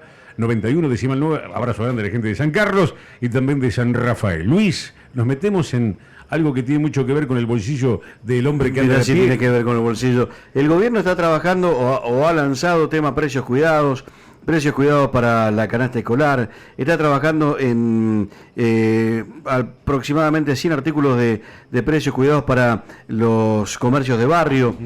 la 91 decimal 9. Abrazo grande a la gente de San Carlos y también de San Rafael. Luis, nos metemos en algo que tiene mucho que ver con el bolsillo del hombre que anda Mira, a sí pie. tiene que ver con el bolsillo. El gobierno está trabajando o ha lanzado tema precios cuidados para la canasta escolar. Está trabajando en aproximadamente 100 artículos de precios cuidados para los comercios de barrio,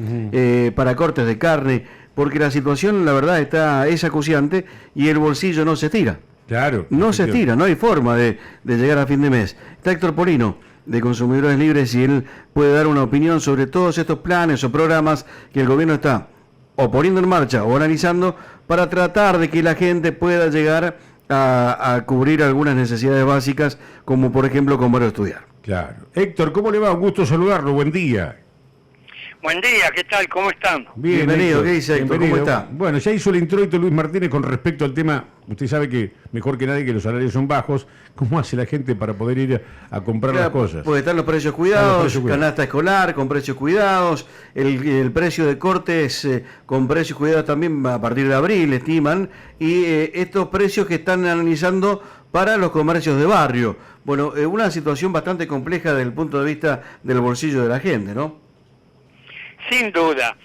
para cortes de carne, porque la situación, la verdad, es acuciante y el bolsillo no se estira. Claro. No se estira, no hay forma de llegar a fin de mes. Está Héctor Polino, de Consumidores Libres, y él puede dar una opinión sobre todos estos planes o programas que el gobierno está o poniendo en marcha o analizando para tratar de que la gente pueda llegar a cubrir algunas necesidades básicas, como por ejemplo comer o estudiar. Claro. Héctor, ¿cómo le va? Un gusto saludarlo, buen día. Buen día, ¿qué tal? ¿Cómo están? Bien, Bienvenido, Héctor. ¿qué dice Héctor? ¿Cómo está? Bueno, ya hizo el introito Luis Martínez con respecto al tema. Usted sabe que mejor que nadie que los salarios son bajos. ¿Cómo hace la gente para poder ir a comprar las cosas? Puede estar los precios cuidados, canasta escolar con precios cuidados, el precio de cortes con precios cuidados también a partir de abril, estiman, y estos precios que están analizando para los comercios de barrio. Bueno, una situación bastante compleja desde el punto de vista del bolsillo de la gente, ¿no? Sin duda.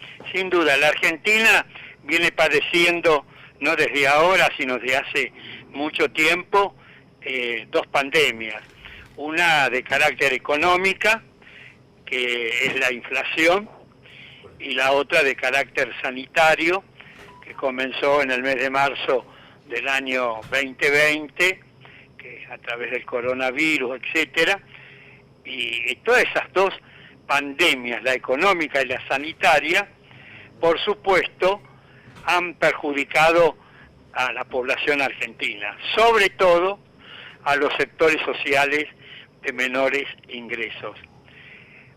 La Argentina viene padeciendo, no desde ahora, sino desde hace mucho tiempo, dos pandemias. Una de carácter económica, que es la inflación, y la otra de carácter sanitario, que comenzó en el mes de marzo del año 2020, que a través del coronavirus, etcétera, y todas esas dos pandemias, la económica y la sanitaria, por supuesto, han perjudicado a la población argentina, sobre todo a los sectores sociales de menores ingresos,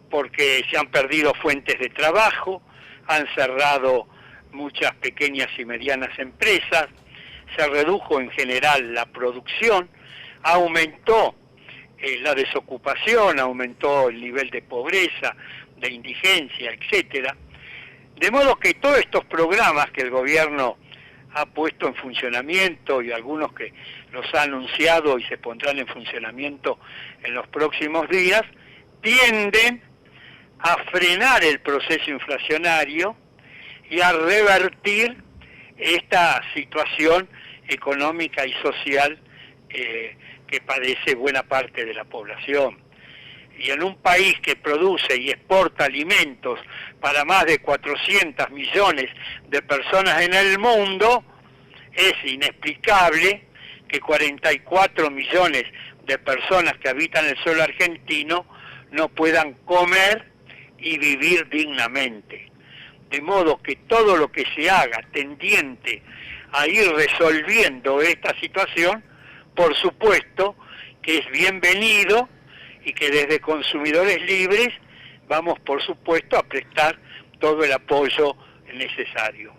porque se han perdido fuentes de trabajo, han cerrado muchas pequeñas y medianas empresas, se redujo en general la producción, aumentó la desocupación, aumentó el nivel de pobreza, de indigencia, etcétera. De modo que todos estos programas que el gobierno ha puesto en funcionamiento y algunos que los ha anunciado y se pondrán en funcionamiento en los próximos días, tienden a frenar el proceso inflacionario y a revertir esta situación económica y social que padece buena parte de la población. Y en un país que produce y exporta alimentos para más de 400 millones de personas en el mundo, es inexplicable que 44 millones de personas que habitan el suelo argentino no puedan comer y vivir dignamente. De modo que todo lo que se haga tendiente a ir resolviendo esta situación, por supuesto que es bienvenido y que desde Consumidores Libres vamos, por supuesto, a prestar todo el apoyo necesario.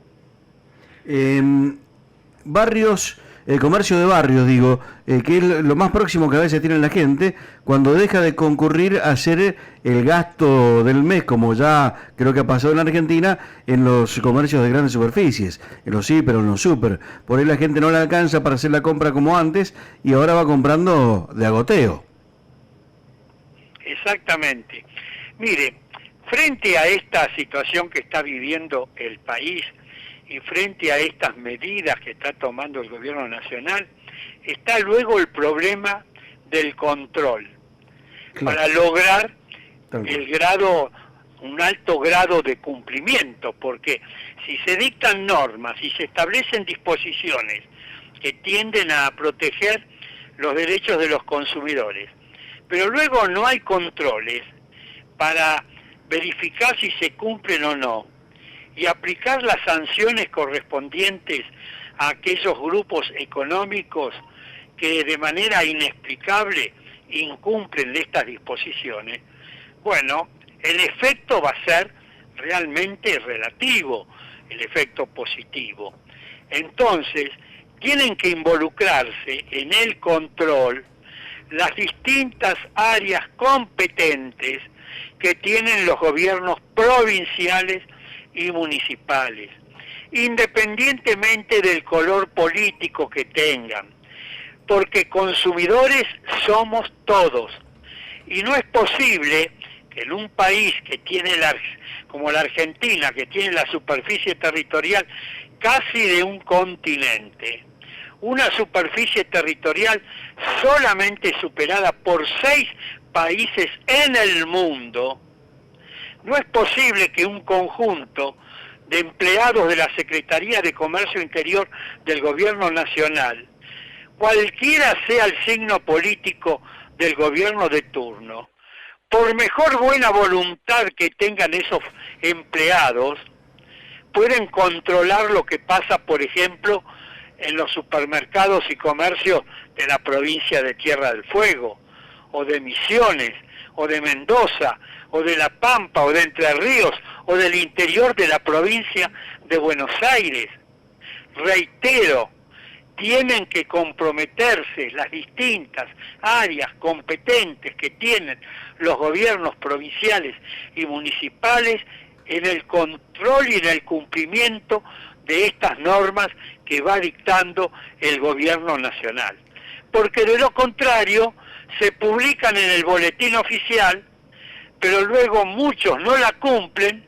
Barrios, el comercio de barrios, digo, que es lo más próximo que a veces tiene la gente, cuando deja de concurrir a hacer el gasto del mes, como ya creo que ha pasado en Argentina, en los comercios de grandes superficies, en los hiper o en los super. Por ahí la gente no le alcanza para hacer la compra como antes y ahora va comprando de agoteo. Exactamente. Mire, frente a esta situación que está viviendo el país y frente a estas medidas que está tomando el gobierno nacional, está luego el problema del control, claro, para lograr un alto grado de cumplimiento, porque si se dictan normas y se establecen disposiciones que tienden a proteger los derechos de los consumidores, pero luego no hay controles para verificar si se cumplen o no y aplicar las sanciones correspondientes a aquellos grupos económicos que de manera inexplicable incumplen estas disposiciones, bueno, el efecto va a ser realmente relativo, el efecto positivo. Entonces, tienen que involucrarse en el control las distintas áreas competentes que tienen los gobiernos provinciales y municipales. independientemente del color político que tengan, porque consumidores somos todos, y no es posible que en un país que tiene como la Argentina, que tiene la superficie territorial casi de un continente, una superficie territorial solamente superada por 6 países en el mundo, no es posible que un conjunto de empleados de la Secretaría de Comercio Interior del Gobierno Nacional, cualquiera sea el signo político del gobierno de turno, por mejor buena voluntad que tengan esos empleados, pueden controlar lo que pasa, por ejemplo, en los supermercados y comercios de la provincia de Tierra del Fuego, o de Misiones, o de Mendoza, o de La Pampa, o de Entre Ríos, o del interior de la provincia de Buenos Aires. Reitero, tienen que comprometerse las distintas áreas competentes que tienen los gobiernos provinciales y municipales en el control y en el cumplimiento de estas normas que va dictando el gobierno nacional. Porque de lo contrario, se publican en el boletín oficial, pero luego muchos no la cumplen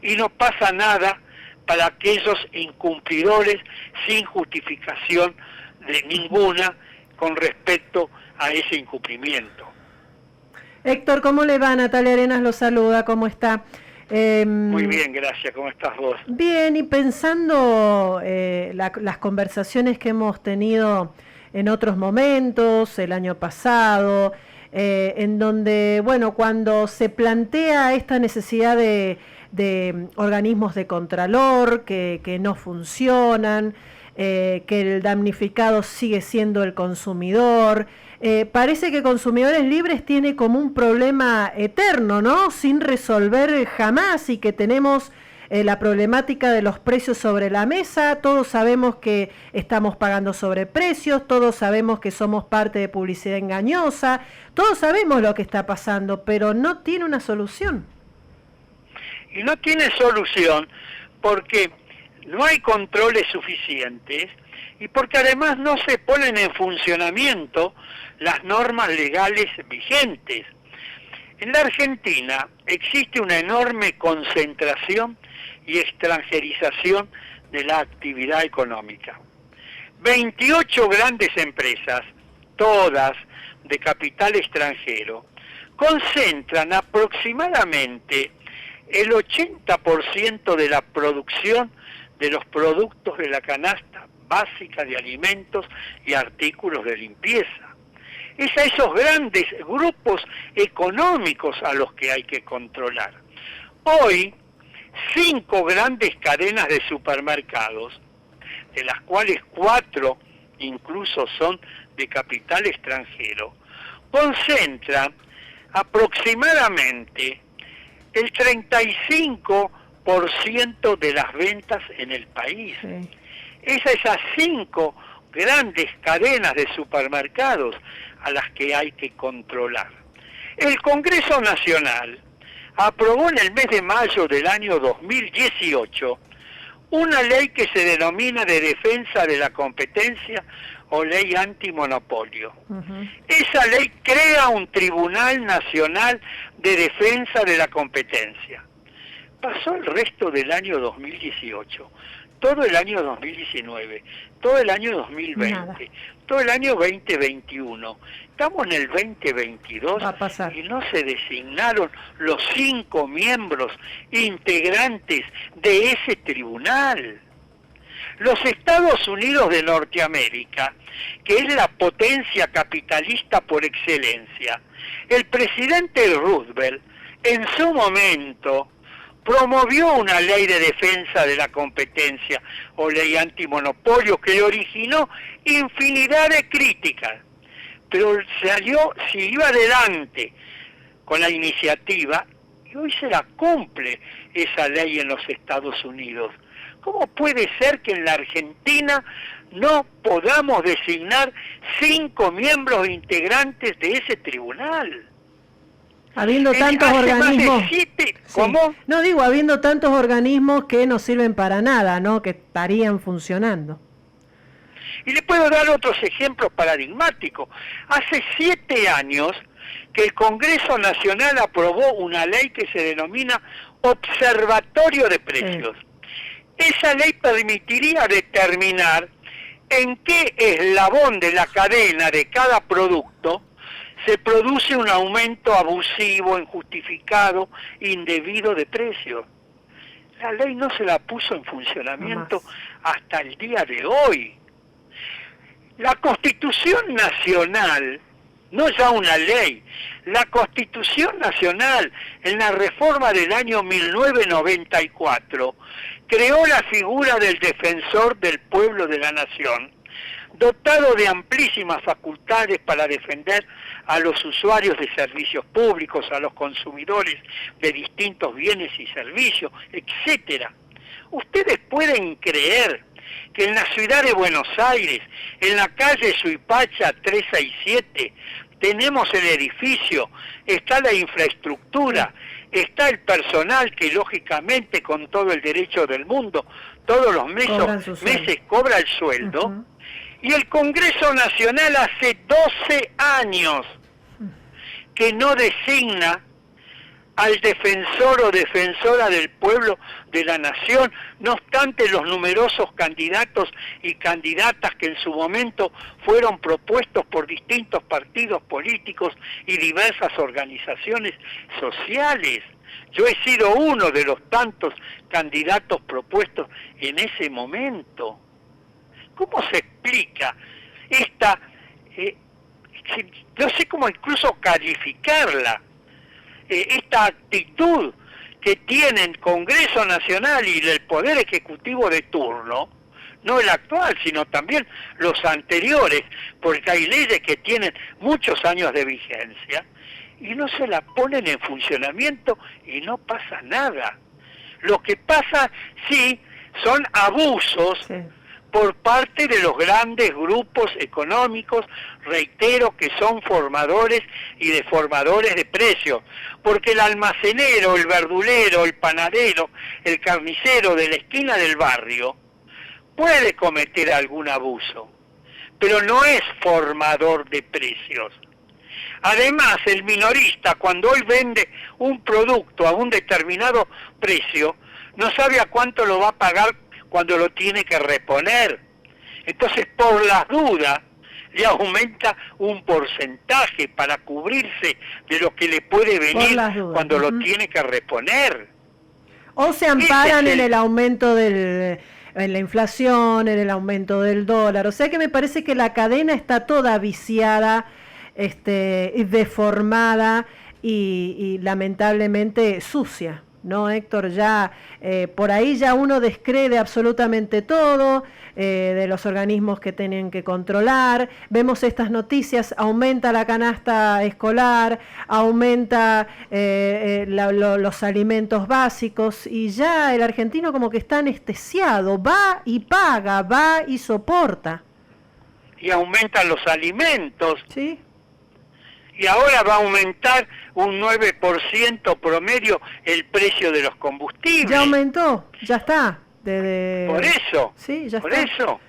y no pasa nada para aquellos incumplidores sin justificación de ninguna con respecto a ese incumplimiento. Héctor, ¿cómo le va? Natalia Arenas lo saluda, ¿cómo está? Muy bien, gracias. ¿Cómo estás vos? Bien, y pensando las conversaciones que hemos tenido en otros momentos, el año pasado, en donde, bueno, cuando se plantea esta necesidad de organismos de contralor que no funcionan, que el damnificado sigue siendo el consumidor. Parece que Consumidores Libres tiene como un problema eterno, ¿no? Sin resolver jamás, y que tenemos la problemática de los precios sobre la mesa. Todos sabemos que estamos pagando sobreprecios, todos sabemos que somos parte de publicidad engañosa, todos sabemos lo que está pasando, pero no tiene una solución. Y no tiene solución porque no hay controles suficientes y porque además no se ponen en funcionamiento las normas legales vigentes. En la Argentina existe una enorme concentración y extranjerización de la actividad económica. 28 grandes empresas, todas de capital extranjero, concentran aproximadamente el 80% de la producción de los productos de la canasta básica de alimentos y artículos de limpieza. Es a esos grandes grupos económicos a los que hay que controlar. Hoy, 5 grandes cadenas de supermercados, de las cuales 4 incluso son de capital extranjero, concentran aproximadamente el 35% de las ventas en el país. Sí. Es a esas 5 grandes cadenas de supermercados a las que hay que controlar. El Congreso Nacional aprobó en el mes de mayo del año 2018 una ley que se denomina de defensa de la competencia o ley antimonopolio. Esa ley crea un Tribunal Nacional de Defensa de la Competencia. Pasó el resto del año 2018, todo el año 2019, todo el año 2020, nada. Todo el año 2021. Estamos en el 2022 y no se designaron los 5 miembros integrantes de ese tribunal. Los Estados Unidos de Norteamérica, que es la potencia capitalista por excelencia, el presidente Roosevelt en su momento promovió una ley de defensa de la competencia o ley antimonopolio que le originó infinidad de críticas, pero se iba adelante con la iniciativa y hoy se la cumple esa ley en los Estados Unidos. ¿Cómo puede ser que en la Argentina no podamos designar 5 miembros integrantes de ese tribunal? Habiendo tantos Hace organismos. más de 7, Sí. ¿cómo? No digo, habiendo tantos organismos que no sirven para nada, ¿no? Que estarían funcionando. Y le puedo dar otros ejemplos paradigmáticos. Hace 7 años que el Congreso Nacional aprobó una ley que se denomina Observatorio de Precios. Esa ley permitiría determinar en qué eslabón de la cadena de cada producto se produce un aumento abusivo, injustificado, indebido de precios. La ley no se la puso en funcionamiento hasta el día de hoy. La Constitución Nacional, no ya una ley, la Constitución Nacional en la reforma del año 1994 creó la figura del defensor del pueblo de la nación, dotado de amplísimas facultades para defender a los usuarios de servicios públicos, a los consumidores de distintos bienes y servicios, etcétera. Ustedes pueden creer que en la ciudad de Buenos Aires, en la calle Suipacha 367, tenemos el edificio, está la infraestructura, está el personal que lógicamente con todo el derecho del mundo, todos los meses cobra el sueldo, y el Congreso Nacional hace 12 años que no designa al defensor o defensora del pueblo de la nación, no obstante los numerosos candidatos y candidatas que en su momento fueron propuestos por distintos partidos políticos y diversas organizaciones sociales. Yo he sido uno de los tantos candidatos propuestos en ese momento. ¿Cómo se explica esta, no sé cómo incluso calificarla, esta actitud que tiene el Congreso Nacional y el Poder Ejecutivo de turno, no el actual, sino también los anteriores, porque hay leyes que tienen muchos años de vigencia, y no se la ponen en funcionamiento y no pasa nada. Lo que pasa, sí, son abusos por parte de los grandes grupos económicos, reitero, que son formadores y deformadores de precios, porque el almacenero, el verdulero, el panadero, el carnicero de la esquina del barrio puede cometer algún abuso, pero no es formador de precios. Además, el minorista, cuando hoy vende un producto a un determinado precio, no sabe a cuánto lo va a pagar cuando lo tiene que reponer. Entonces, por las dudas, le aumenta un porcentaje para cubrirse de lo que le puede venir cuando lo tiene que reponer. O se amparan en el aumento en la inflación, en el aumento del dólar. O sea que me parece que la cadena está toda viciada, deformada y lamentablemente sucia, ¿no, Héctor? Ya por ahí ya uno descree de absolutamente todo, de los organismos que tienen que controlar. Vemos estas noticias, aumenta la canasta escolar, aumenta los alimentos básicos, y ya el argentino como que está anestesiado, va y paga, va y soporta. Y aumentan los alimentos. Sí. Y ahora va a aumentar un 9% promedio el precio de los combustibles. Ya aumentó, ya está. Por eso, sí, ya por está. eso.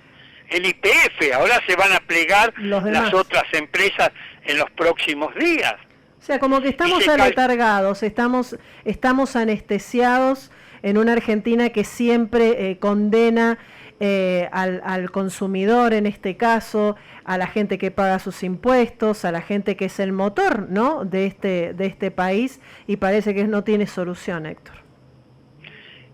El YPF, ahora se van a plegar las otras empresas en los próximos días. O sea, como que estamos aletargados, estamos anestesiados en una Argentina que siempre condena al consumidor, en este caso, a la gente que paga sus impuestos, a la gente que es el motor, ¿no?, de este país, y parece que no tiene solución, Héctor.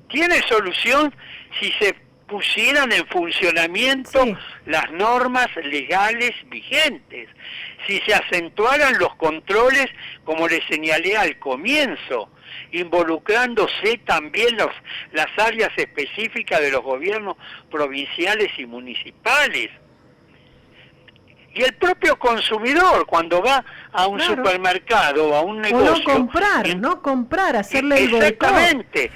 Tiene solución si se pusieran en funcionamiento las normas legales vigentes, si se acentuaran los controles, como les señalé al comienzo, involucrándose también las áreas específicas de los gobiernos provinciales y municipales. Y el propio consumidor, cuando va a un supermercado o a un negocio... O no comprar, hacerle el boicot. Exactamente.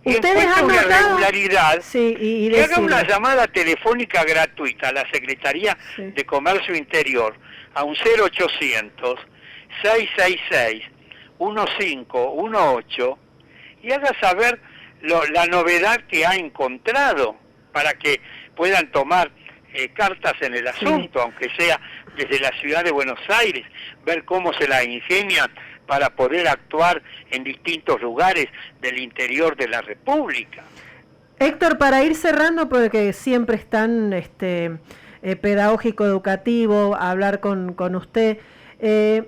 Ustedes han una notado irregularidad, que haga una llamada telefónica gratuita a la Secretaría de Comercio Interior a un 0800-666-100 1.5, 1.8 y haga saber la novedad que ha encontrado para que puedan tomar cartas en el asunto, aunque sea desde la ciudad de Buenos Aires, ver cómo se la ingenian para poder actuar en distintos lugares del interior de la República. Héctor, para ir cerrando, porque siempre es tan pedagógico, educativo, hablar con usted,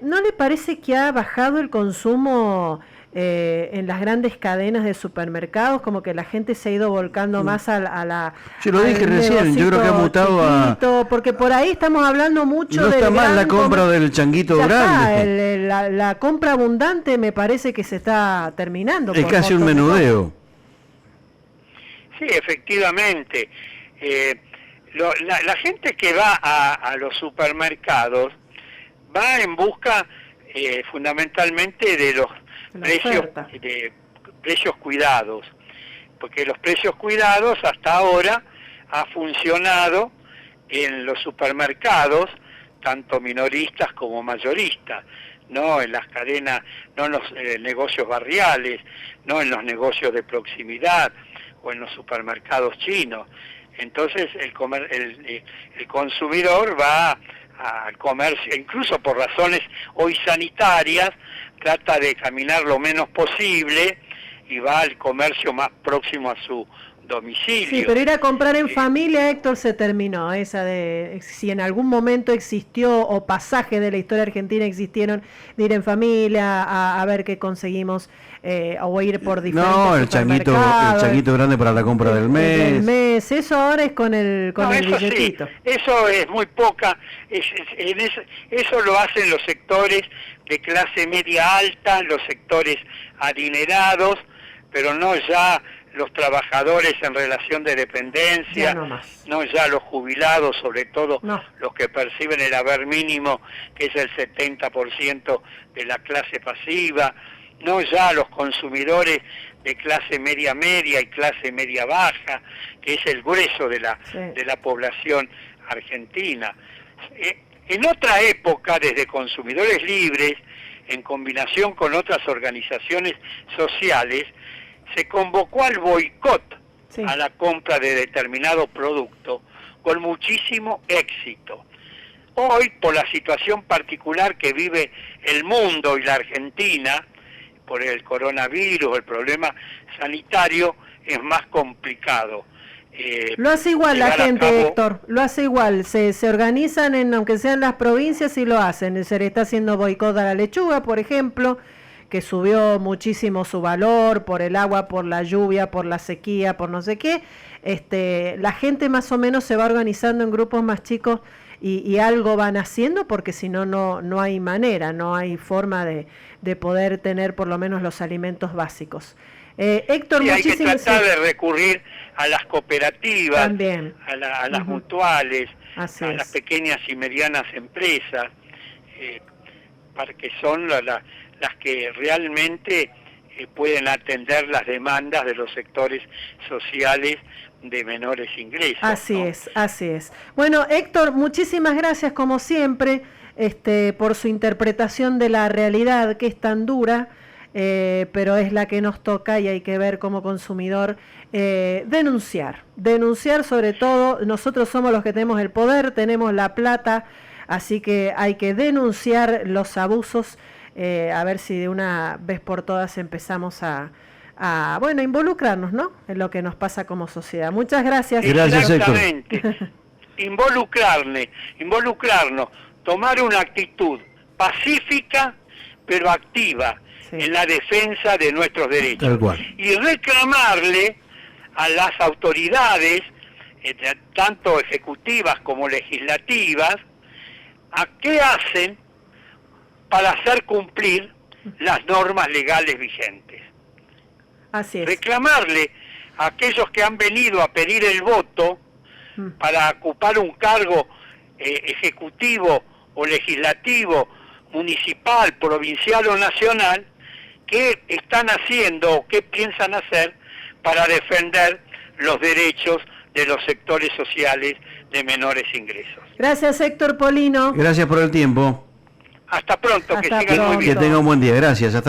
¿no le parece que ha bajado el consumo en las grandes cadenas de supermercados? Como que la gente se ha ido volcando más a la... Yo lo dije recién, yo creo que ha mutado chiquito, porque por ahí estamos hablando mucho no de... No está mal la compra del changuito grande. La compra abundante me parece que se está terminando. Es casi un menudeo. Sí, efectivamente. La gente que va a los supermercados va en busca fundamentalmente de los precios cuidados, porque los precios cuidados hasta ahora ha funcionado en los supermercados, tanto minoristas como mayoristas, no en las cadenas, no en los negocios barriales, no en los negocios de proximidad o en los supermercados chinos. Entonces el consumidor va al comercio, incluso por razones hoy sanitarias, trata de caminar lo menos posible y va al comercio más próximo a su domicilio. Sí, pero ir a comprar en familia, Héctor, se terminó. Esa de si en algún momento existió o pasajes de la historia argentina existieron de ir en familia a ver qué conseguimos o ir por diferentes el changuito grande para la compra del mes. Eso ahora es con el billetito. Sí, eso es muy poca. Eso lo hacen los sectores de clase media alta, los sectores adinerados, pero no ya los trabajadores en relación de dependencia, no ya los jubilados, sobre todo los que perciben el haber mínimo, que es el 70% de la clase pasiva, no ya los consumidores de clase media y clase media baja, que es el grueso de la población argentina. En otra época, desde Consumidores Libres, en combinación con otras organizaciones sociales, se convocó al boicot a la compra de determinado producto con muchísimo éxito. Hoy, por la situación particular que vive el mundo y la Argentina, por el coronavirus, el problema sanitario, es más complicado. Lo hace igual la gente, Héctor, lo hace igual, se organizan, aunque sean las provincias, y lo hacen. Se le está haciendo boicot a la lechuga, por ejemplo, que subió muchísimo su valor por el agua, por la lluvia, por la sequía, por no sé qué. La gente más o menos se va organizando en grupos más chicos y algo van haciendo, porque si no, no hay manera, no hay forma de poder tener por lo menos los alimentos básicos. Héctor, hay que tratar de recurrir a las cooperativas, también, a las mutuales, a las pequeñas y medianas empresas, para que son las que realmente pueden atender las demandas de los sectores sociales de menores ingresos. Así es. Bueno, Héctor, muchísimas gracias como siempre por su interpretación de la realidad, que es tan dura, pero es la que nos toca, y hay que ver como consumidor, denunciar sobre todo. Nosotros somos los que tenemos el poder, tenemos la plata, así que hay que denunciar los abusos, a ver si de una vez por todas empezamos a involucrarnos, ¿no?, en lo que nos pasa como sociedad. Muchas gracias. Exactamente. Involucrarnos, tomar una actitud pacífica pero activa en la defensa de nuestros derechos y reclamarle a las autoridades, tanto ejecutivas como legislativas, a qué hacen para hacer cumplir las normas legales vigentes. Así es. Reclamarle a aquellos que han venido a pedir el voto para ocupar un cargo ejecutivo o legislativo, municipal, provincial o nacional, qué están haciendo o qué piensan hacer para defender los derechos de los sectores sociales de menores ingresos. Gracias, Héctor Polino. Gracias por el tiempo. Hasta pronto, que sigan muy bien. Que tenga un buen día. Gracias. Hasta